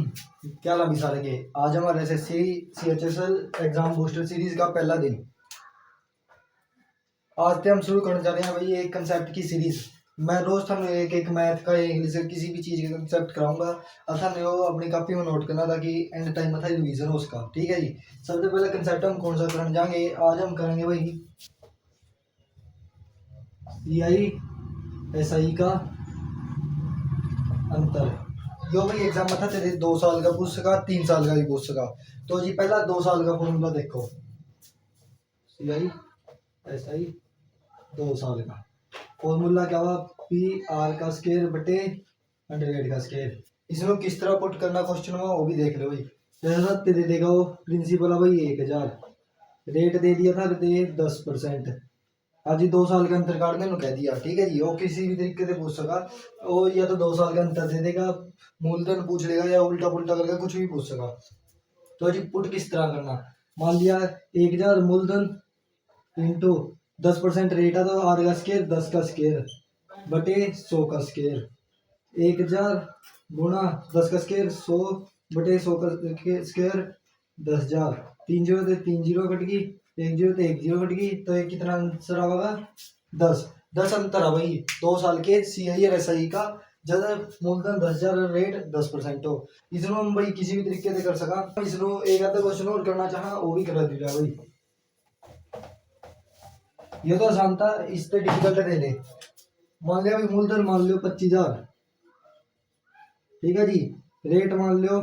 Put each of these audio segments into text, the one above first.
क्या लंबी सारे के आज हमारे SSC CHSL exam booster series का पहला दिन। आज से हम शुरू करने जा रहे हैं भाई एक कंसेप्ट की सीरीज। मैं रोज थानू एक एक मैथ का इंग्लिश का किसी भी चीज का कंसेप्ट कराऊंगा और थाने वो अपनी कॉपी में नोट करना ताकि एंड टाइम में था रिवीजन हो उसका। ठीक है जी। सबसे पहले कंसेप्ट हम कौन सा करने जाएंगे? आज हम करेंगे भाई सीआई एसआई का अंतर। जो भाई एग्जाम में था तेरे 2 साल का पूछ सका, 3 साल का भी पूछ सका। तो जी पहला 2 साल का फॉर्मूला देखो, सीआई एसआई 2 साल का फॉर्मूला क्या हुआ? पी आर का स्केयर बटे 100 का स्केयर। इसमें किस तरह पुट करना क्वेश्चन में वो भी देख लो भाई। जैसा दे देगा वो प्रिंसिपल है भाई 1000, रेट दे दिया था दे 10%। आज ही 2 साल का अंतर काटने को कह दिया। ठीक है जी। वो किसी भी तरीके से पूछ सका, वो या तो 2 साल का अंतर दे देगा, मूलधन पूछ लेगा या उल्टा पुल्टा करके कुछ भी पूछ सका। तो जी पुट किस तरह करना? मान लिया 1000 मूलधन इंटू 10% रेट है तो आर का स्केयर 10 का स्केयर बटे 100 का स्केयर। 1000 गुणा 10 का स्केयर 100 बटे 100 का स्केयर 10,000। 3 जीरो तो 3 जीरो कट गई, 1 जीरो तो 1 जीरो कट गई। तो ये कितना आंसर आएगा? 10 अंतर है भाई 2 साल के सीआई और एसआई का। ज्यादा मूलधन 10,000 रेट 10% हो। इसमें हम भाई किसी भी तरीके से कर सका। इसमें एक आधा क्वेश्चन और करना चाहा वो भी करा दिया भाई। ये तो आसान था, इस पे डिफिकल्ट दे ले। मान लिया भाई मूलधन मान लो 25,000। ठीक है जी। रेट मान लो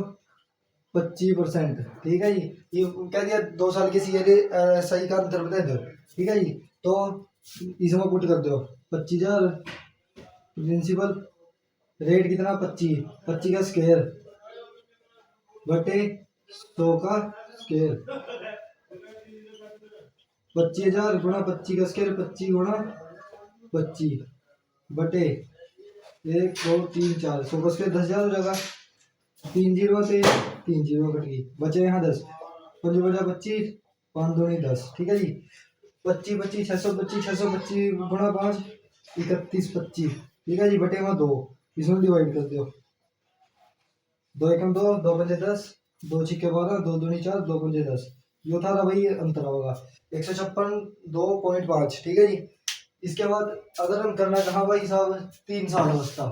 25%। ठीक है जी। ये कह दिया 2 साल के सीए सही का अंतर बता दो। ठीक है जी। तो इसमें पुट कर दो 25,000 प्रिंसिपल, रेट कितना 25, 25 का स्केयर बटे 100 का स्केयर। 25,000 गुणा 25 का स्केयर 25 गुणा 25 बटे 1 2 3 4 100 का स्केयर 10,000 हो जाएगा। 3 जीरो से 3 जीरो कट गई, बचे यहाँ 10। 5 बजा 25, 5 दूनी 10। ठीक है जी। 25 25 625 625 गुणा 5 31 25। ठीक है जी। बटे वहाँ 2, इसमें डिवाइड कर दो। 2 एकम 2, 2 पंजे 10, 2 छिक्के 12, 2 दूनी 4, 2 पंजे 10। यो था भाई अंतर होगा 156 2.5। ठीक है जी। इसके बाद अगर हम करना कहा भाई साहब 3 साल बचता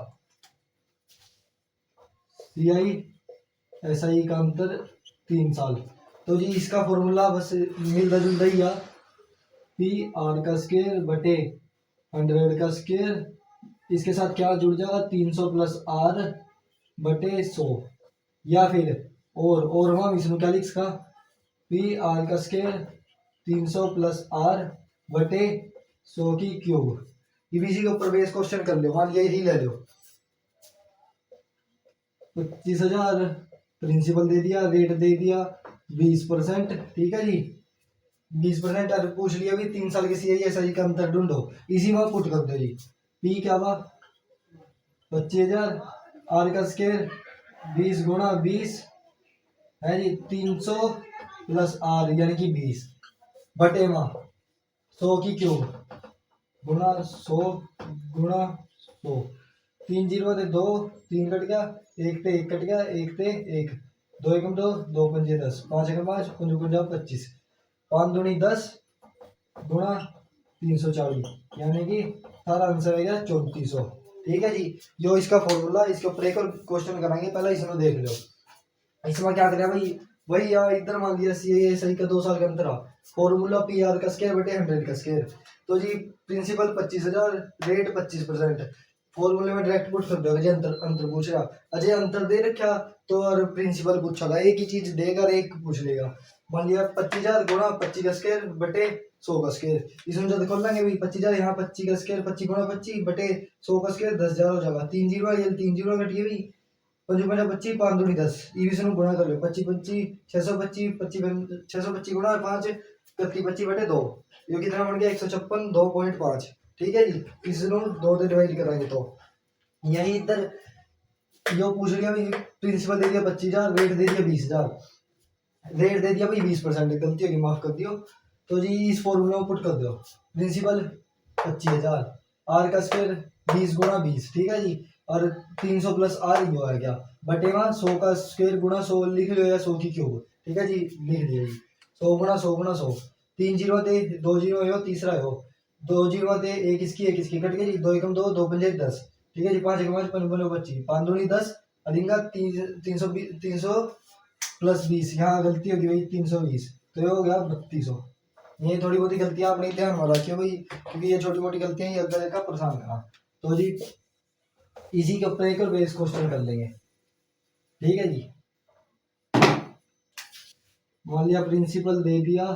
सीआई एसआई का अंतर 3 साल। तो जी इसका फॉर्मूला बस मिलता जुलता ही है, पी आर का स्केयर बटे 100 का स्केयर। इसके साथ क्या जुड़ जाएगा? 300 प्लस आर बटे 100। या फिर और हम इसमें क्या लिख सका? पी आर का स्केयर 300 प्लस आर बटे 100 की क्यूब। ये भी इसी के ऊपर बेस क्वेश्चन कर लो। मान लिया यही ले लो 25,000 प्रिंसिपल दे दिया, रेट दे दिया 20%। ठीक है जी। 20% और पूछ लिया भी 3 साल के सीआई एसआई का अंतर ढूंढो। इसी में पुट कर दो जी। पी क्या हुआ? 25,000 आर का स्केयर 20 गुणा 20 है जी 300 प्लस आर यानी कि 20 बटे में 100 की क्यूब गुणा 100 गुणा 100। 3 जीरो थे 2, 3 कट गया, 1 थे 1 कट गया, 1 थे 1, 2 एकम 2, 2 पंजे 10, 5 एकम 5, 5 पंजा 25, 5 दूनी 10 गुणा 340 यानी कि सारा आंसर आएगा 3400। ठीक है जी। जो इसका फॉर्मूला, इसके ऊपर एक और क्वेश्चन कराएंगे, पहले इसमें देख लो। इसमें क्या करें भाई? वही यार इधर मान लिया सी सही का 2 साल का अंतर फॉर्मूला पी आर का स्केयर बटे 100 का स्केयर। तो जी प्रिंसिपल 25,000 रेट 25%। फॉर्मूले में डायरेक्ट पुट कर दो। अजय अंतर अंतर पूछ रहा, अजय अंतर दे रखा तो और प्रिंसिपल पूछेगा, एक ही चीज देगा, एक पूछ लेगा। मान लिया 25,000 गुणा 25 का स्केयर बटे 100 का स्केयर। इसमें जब खोल लेंगे भाई 25,000 यहाँ 25 का स्केयर 25 गुणा 25 बटे 100 का स्केयर 10,000 हो जाएगा। 3 जीरो ये 3 जीरो कटिए भाई 5 पंजा 25, 5 दूनी 10। ये भी गुणा कर लो 25 25 625 25 625 गुणा 5 31 25 बटे 2। ये कितना बन गया? 156 2.5। ठीक है जी। इसको 2 से डिवाइड कराएंगे तो यही इधर जो पूछ लिया भाई प्रिंसिपल दे दिया 25,000, रेट दे दिया 20,000, रेट दे दिया भाई 20%। गलती होगी माफ कर दियो। तो जी इस फॉर्मूला में पुट कर दो। प्रिंसिपल 25,000 आर का स्क्वायर 20 गुणा 20। ठीक है जी। और 300 प्लस आर यो है क्या, बटे वहाँ 100 का स्क्वायर गुणा 100 लिख लो या 100 की क्यूब, ठीक है जी, लिख दिया जी। 100 गुणा 100 गुणा 100, 3 जीरो थे, 2 जीरो हो तीसरा हो, 2 जीरो थे, एक इसकी कट गई जी, 2 एकम 2, 2 पंजे 10, ठीक है जी, 5 एकम 5, 5 बनो 25, 5 दूनी 10, अधिंगा 300 प्लस 20, यहाँ गलती होगी भाई 320, तो ये हो गया 3200। ये थोड़ी बहुत गलतियां अपने ध्यान में रखियो भाई, क्योंकि ये छोटी मोटी गलतियां ही अगर का परेशान करा। तो जी इसी के ऊपर एक और बेस क्वेश्चन कर लेंगे, ठीक है जी। मान लिया प्रिंसिपल दे दिया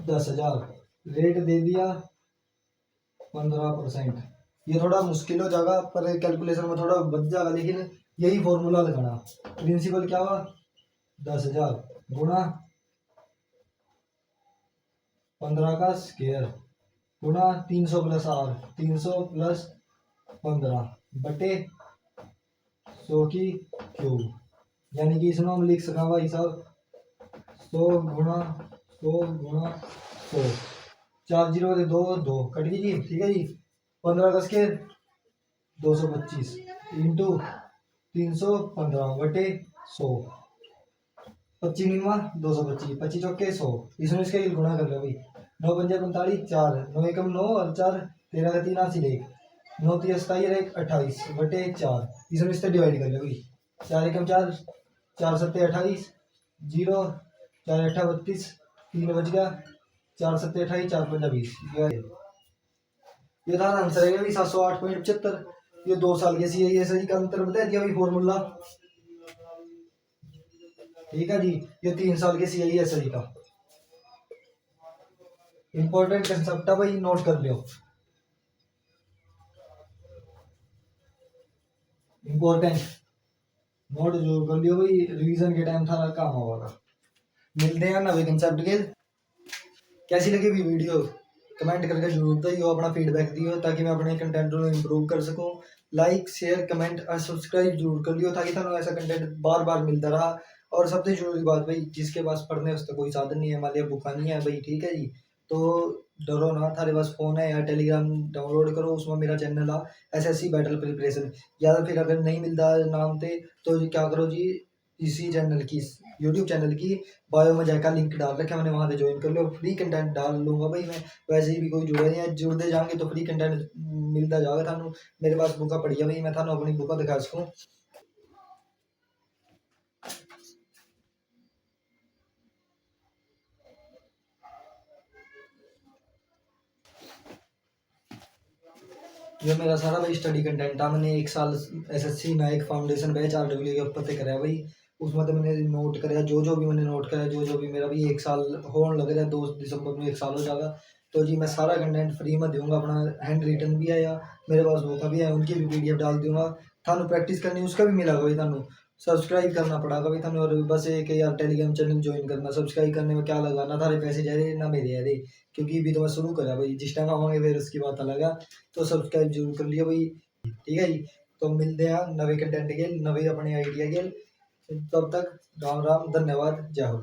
10,000, रेट दे दिया 15%। ये थोड़ा मुश्किल हो जाएगा पर कैलकुलेशन में थोड़ा बच जाएगा, लेकिन यही फॉर्मूला लगाना। प्रिंसिपल क्या हुआ 10,000 गुणा 15 का स्क्वायर गुणा 300 प्लस आर, 300 प्लस 15 बटे 100 की क्यूब, यानी कि इसमें हम लिख सका भाई साहब 100 गुणा 100 गुणा 100, 4 जीरो 2 2 कट गई जी, ठीक है जी। 15 का स्क्वायर 225 इंटू 315 बटे 100, 25 निन्वा 225, 25 चौके 100, इसमें इसका गुणा कर लो भाई, 9 पंजे 45, 4 9 एकम 9 और 4 13 का 3 80 1, 9 3 27 1 28 बटे 4, इसमें इससे डिवाइड कर लो भाई, 4 एकम 4, 4 सत्ते 28, 0 4 अट्ठा 32, 3 बच गया, 4 सत्ते 28, 4 पंजा 20, ये था आंसर है भाई 708.75। ये 2 साल के CISI का अंतर बता दिया भाई फॉर्मूला, ठीक है जी। ये 3 साल के CISI का इंपॉर्टेंट कंसेप्ट है भाई, नोट कर लियो, इंपॉर्टेंट नोट जो कर लियो भाई, रिवीजन के टाइम था काम होगा। मिलते हैं नवे कंसेप्ट के। कैसी लगी भी वीडियो कमेंट करके जरूर दियो, अपना फीडबैक दियो ताकि मैं अपने कंटेंट को इम्प्रूव कर सकूं। लाइक शेयर कमेंट और सब्सक्राइब जरूर कर लियो ताकि थानू ऐसा कंटेंट बार बार मिलता रहा। और सबसे जरूरी बात भाई, जिसके पास पढ़ने उसका कोई साधन नहीं है, मान लिया बुका नहीं है भाई, ठीक है जी, तो डरो ना, थारे पास फोन है या टेलीग्राम डाउनलोड करो, उसमें मेरा चैनल आ SSC बैटल प्रिपरेशन, या फिर अगर नहीं मिलता नाम थे तो क्या करो जी, इसी चैनल की यूट्यूब चैनल की बायो में जाकर लिंक डाल रखे मैंने, वहाँ से ज्वाइन कर लो, फ्री कंटेंट डाल लूँगा भाई मैं, वैसे ही भी कोई जुड़े नहीं है, जुड़ते जाएंगे तो फ्री कंटेंट मिलता जाएगा थानू। मेरे पास बुका पड़ी है भाई, मैं थानू अपनी बुका दिखा सकूँ। ये मेरा सारा भाई स्टडी कंटेंट था, मैंने 1 साल SSC नायक फाउंडेशन बैच RW के ऊपर से कराया भाई, उसमें तो मैंने नोट कराया जो भी मैंने नोट कराया, जो भी मेरा भी 1 साल होने लग रहा है, 2 दिसंबर में 1 साल हो जाएगा। तो जी मैं सारा कंटेंट फ्री में दूंगा, अपना हैंड रिटन भी है या मेरे पास बुका भी है, उनकी भी PDF डाल दूंगा। थानू प्रैक्टिस करनी उसका भी मिलेगा भाई, थानू सब्सक्राइब करना पड़ेगा भाई थानू, और बस एक यार टेलीग्राम चैनल ज्वाइन करना, सब्सक्राइब करने में क्या लगाना, थारे पैसे जा रहे ना मेरे यारे, क्योंकि अभी तो मैं शुरू करा भाई, जिस टाइम आवांगे फिर उसकी बात अलग है। तो सब्सक्राइब जरूर कर लियो भाई, ठीक है जी। तो मिलते हैं नवे कंटेंट के, नवे अपने आइडिया के, तब तक राम राम, धन्यवाद, जय हो।